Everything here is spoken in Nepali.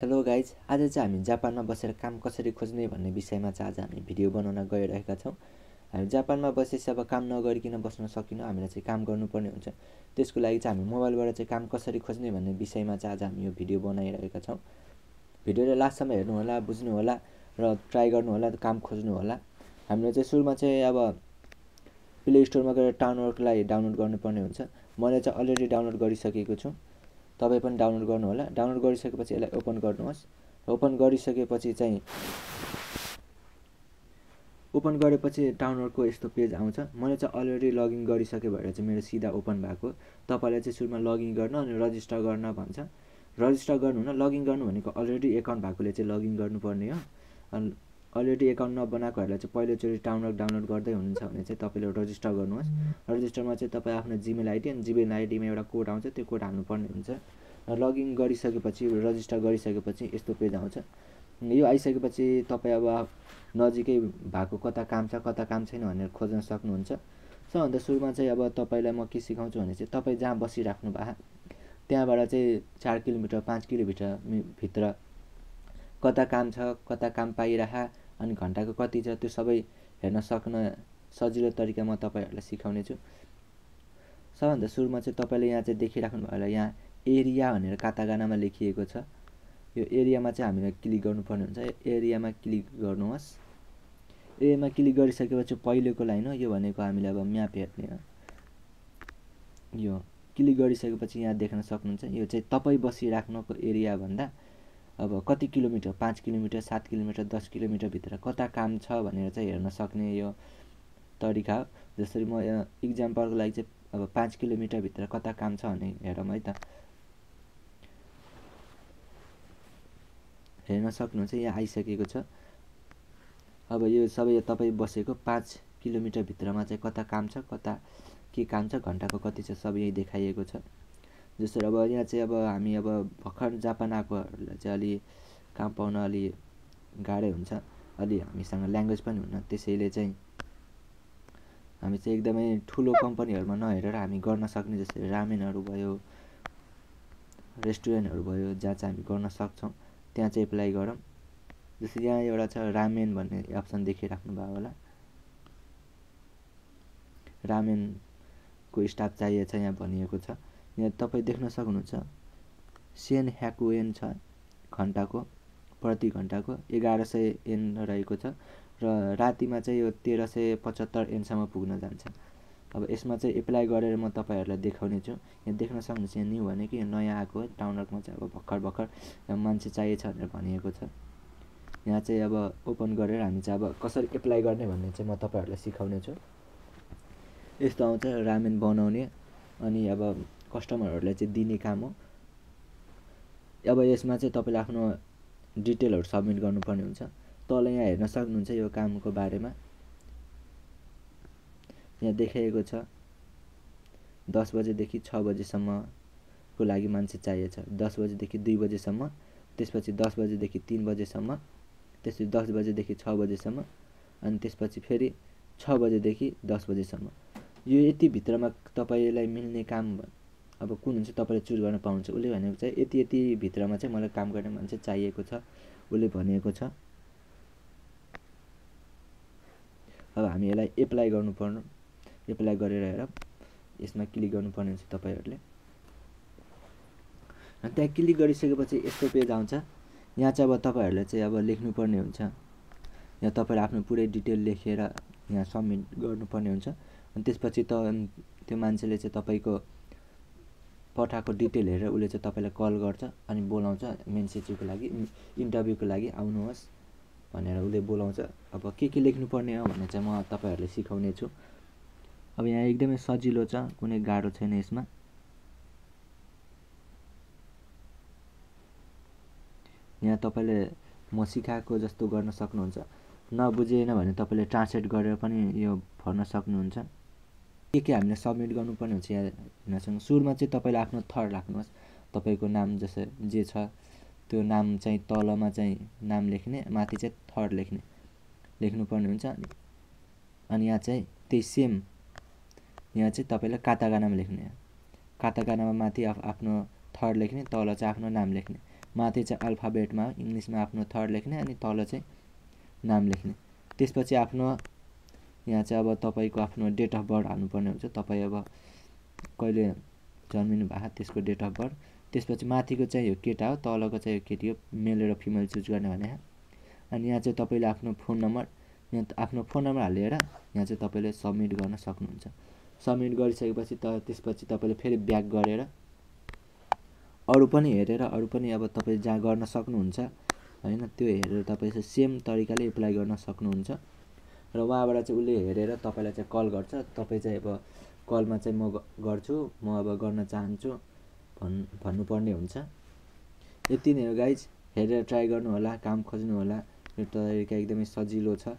हेलो गाइज, आज चाहिँ हामी जापानमा बसेर काम कसरी खोज्ने भन्ने विषयमा चाहिँ आज हामी भिडियो बनाउन गइरहेका छौँ। हामी जापानमा बसेपछि अब काम नगरिकन बस्न सकिन्न, हामीलाई चाहिँ काम गर्नुपर्ने हुन्छ। त्यसको लागि चाहिँ हामी मोबाइलबाट चाहिँ काम कसरी खोज्ने भन्ने विषयमा चाहिँ आज हामी यो भिडियो बनाइरहेका छौँ। भिडियोलाई लास्टसम्म हेर्नुहोला, बुझ्नुहोला र ट्राई गर्नुहोला, काम खोज्नुहोला। हामीले चाहिँ सुरुमा चाहिँ अब प्ले स्टोरमा गएर डाउनलोडको लागि डाउनलोड गर्नुपर्ने हुन्छ। मैले चाहिँ अलरेडी डाउनलोड गरिसकेको छु, तपाईँ पनि डाउनलोड गर्नुहोला। डाउनलोड गरिसकेपछि यसलाई ओपन गर्नुहोस्। ओपन गरिसकेपछि चाहिँ ओपन गरेपछि डाउनलोडको यस्तो पेज आउँछ। मैले चाहिँ अलरेडी लगइन गरिसके भएर चाहिँ मेरो सिधा ओपन भएको। तपाईँले चाहिँ सुरुमा लगइन गर्न अनि रजिस्टर गर्न भन्छ। रजिस्टर गर्नु हुन लगइन गर्नु भनेको अलरेडी एकाउन्ट भएकोले चाहिँ लगइन गर्नुपर्ने हो। अनि अलरेडी एकाउन्ट नबनाएकोहरूलाई चाहिँ पहिलोचोटि डाउनलोड गर्दै हुनुहुन्छ भने चाहिँ तपाईँले रजिस्टर गर्नुहोस्। रजिस्टरमा चाहिँ तपाईँ आफ्नो जिमेल आइडी अनि जिमेल आइडीमा एउटा कोड आउँछ, त्यो कोड हाल्नुपर्ने हुन्छ। लगइन गरिसकेपछि रजिस्टर गरिसकेपछि यस्तो पेज आउँछ। यो आइसकेपछि तपाईँ अब नजिकै भएको कता काम छैन भनेर खोज्न सक्नुहुन्छ। सबभन्दा सुरुमा चाहिँ अब तपाईँलाई म के सिकाउँछु भने चाहिँ तपाईँ जहाँ बसिराख्नु भएको त्यहाँबाट चाहिँ 4 किलोमिटर 5 किलोमिटर भित्र कता काम छ, कता काम पाइरहा अनि घन्टाको कति छ, त्यो सबै हेर्न सक्न सजिलो तरिका म तपाईँहरूलाई सिकाउने छु। सबभन्दा सुरुमा चाहिँ तपाईँले यहाँ चाहिँ देखिराख्नु भयो होला, यहाँ एरिया भनेर कातागानामा लेखिएको छ। यो एरियामा चाहिँ हामीले क्लिक गर्नुपर्ने हुन्छ। एरियामा क्लिक गर्नुहोस्। एरियामा क्लिक गरिसकेपछि पहिलेको लाइन हो, यो भनेको हामीले अब म्याप हेर्ने हो। यो क्लिक गरिसकेपछि यहाँ देख्न सक्नुहुन्छ, यो चाहिँ तपाईँ बसिराख्नुको एरिया भन्दा अब कति किलोमिटर, 5 किलोमिटर 7 किलोमिटर 10 किलोमिटर भित्र कता काम छ भनेर चाहिँ हेर्न सक्ने यो तरिका हो। जसरी म इक्जाम्पलको लागि चाहिँ अब 5 किलोमिटर भित्र कता काम छ भने हेरौँ है त। हेर्न सक्नुहुन्छ, यहाँ आइसकेको छ। अब यो सबै तपाईँ बसेको 5 किलोमिटर भित्रमा चाहिँ कता काम छ, कता के काम छ, घन्टाको कति छ, सबै यही देखाइएको छ। जसरी अब यहाँ चाहिँ अब हामी अब भर्खर जापान आएकोहरूलाई चाहिँ अलि काम पाउन अलि गाह्रै हुन्छ, अलि हामीसँग ल्याङ्ग्वेज पनि हुन्न। त्यसैले चाहिँ हामी चाहिँ एकदमै ठुलो कम्पनीहरूमा नहेरेर हामी गर्न सक्ने, जस्तै रामेनहरू भयो, रेस्टुरेन्टहरू भयो, जहाँ चाहिँ हामी गर्न सक्छौँ त्यहाँ चाहिँ एप्लाई गरौँ। जस्तै यहाँ एउटा छ रामेन भन्ने अप्सन देखिराख्नु भयो होला। रामेनको स्टाफ चाहिएको छ यहाँ भनिएको छ। यहाँ तपाईँ देख्न सक्नुहुन्छ सेन ह्याकुएन छ, घन्टाको प्रति घन्टाको 1100 एन रहेको छ र रातिमा चाहिँ यो 1375 एनसम्म पुग्न जान्छ। अब यसमा चाहिँ एप्लाई गरेर म तपाईँहरूलाई देखाउने छु। यहाँ देख्न सक्नुहुन्छ, यहाँ न्यू भनेको यो नयाँ आएको हो। डाउनलोडमा चाहिँ अब भर्खर मान्छे चाहिएको छ भनेर भनिएको छ। यहाँ चाहिँ अब ओपन गरेर हामी चाहिँ अब कसरी एप्लाई गर्ने भन्ने चाहिँ म तपाईँहरूलाई सिकाउने छु। यस्तो आउँछ रामेन बनाउने अनि अब कस्टमरहरूलाई चाहिँ दिने काम हो। अब यसमा चाहिँ तपाईँले आफ्नो डिटेलहरू सबमिट गर्नुपर्ने हुन्छ। तल यहाँ हेर्न सक्नुहुन्छ यो कामको बारेमा यहाँ देखाइएको छ। 10 बजेदेखि 6 बजेसम्मको लागि मान्छे चाहिएको छ। 10 बजेदेखि 2 बजेसम्म, त्यसपछि 10 बजेदेखि 3 बजेसम्म, त्यसपछि 10 बजेदेखि 6 बजेसम्म अनि त्यसपछि फेरि 6 बजेदेखि 10 बजेसम्म। यो यति भित्रमा तपाईँलाई मिल्ने काम अब कुन हुन्छ तपाईँले चुज गर्न पाउनुहुन्छ। उसले भनेको चाहिँ यति भित्रमा चाहिँ मलाई काम गर्ने मान्छे चाहिएको छ उसले भनेको छ। अब हामी यसलाई एप्लाई गर्नुपर्ने, एप्लाई गरेर हेर यसमा क्लिक गर्नुपर्ने हुन्छ तपाईँहरूले। अनि त्यहाँ क्लिक गरिसकेपछि यस्तो पेज आउँछ। यहाँ चाहिँ अब तपाईँहरूले चाहिँ अब लेख्नुपर्ने हुन्छ। यहाँ तपाईँले आफ्नो पुरै डिटेल लेखेर यहाँ सबमिट गर्नुपर्ने हुन्छ। अनि त्यसपछि त्यो मान्छेले चाहिँ तपाईँको पठाएको डिटेल हेरेर उसले चाहिँ तपाईँलाई कल गर्छ अनि बोलाउँछ मेन सिटीको लागि, इन्टरभ्यूको लागि आउनुहोस् भनेर उसले बोलाउँछ। अब के लेख्नुपर्ने हो भन्ने चाहिँ म तपाईँहरूलाई सिकाउने छु। अब यहाँ एकदमै सजिलो छ, कुनै गाह्रो छैन यसमा। यहाँ तपाईँले म सिकाएको जस्तो गर्न सक्नुहुन्छ। नबुझेन भने तपाईँले ट्रान्सलेट गरेर पनि यो भर्न सक्नुहुन्छ। के हामीले सबमिट गर्नुपर्ने हुन्छ यहाँ हेर्नुहोस्। सुरुमा चाहिँ तपाईँले आफ्नो थर राख्नुहोस्। तपाईँको नाम जसो जे छ त्यो नाम चाहिँ तलमा चाहिँ नाम लेख्ने, माथि चाहिँ थर लेख्नुपर्ने हुन्छ। अनि यहाँ चाहिँ त्यही सेम यहाँ चाहिँ तपाईँले कातागानामा लेख्ने, कातागानामा माथि आफ्नो थर लेख्ने, तल चाहिँ आफ्नो नाम लेख्ने। माथि चाहिँ अल्फाबेटमा इङ्ग्लिसमा आफ्नो थर्ड लेख्ने अनि तल चाहिँ नाम लेख्ने। त्यसपछि आफ्नो यहाँ चाहिँ अब तपाईँको आफ्नो डेट अफ बर्थ हाल्नुपर्ने हुन्छ। तपाईँ अब कहिले जन्मिनु भएको त्यसको डेट अफ बर्थ। त्यसपछि माथिको चाहिँ यो केटा हो, तलको चाहिँ यो केटी हो, मेल र फिमेल चुज गर्ने भने। अनि यहाँ चाहिँ तपाईँले आफ्नो फोन नम्बर, यहाँ आफ्नो फोन नम्बर हालेर यहाँ चाहिँ तपाईँले सबमिट गर्न सक्नुहुन्छ। सबमिट गरिसकेपछि त्यसपछि तपाईँले फेरि ब्याक गरेर अरू पनि हेरेर अरू पनि अब तपाईँ जहाँ गर्न सक्नुहुन्छ हैन, त्यो हेरेर तपाईँ चाहिँ सेम तरिकाले एप्लाई गर्न सक्नुहुन्छ। र उहाँबाट चाहिँ उसले हेरेर तपाईँलाई चाहिँ कल गर्छ। तपाईँ चाहिँ अब कलमा चाहिँ म गर्छु, म अब गर्न चाहन्छु भन्नुपर्ने हुन्छ। यति नै हो गाइज, हेरेर ट्राई गर्नु होला, काम खोज्नु होला। यो तरिका एकदमै सजिलो छ।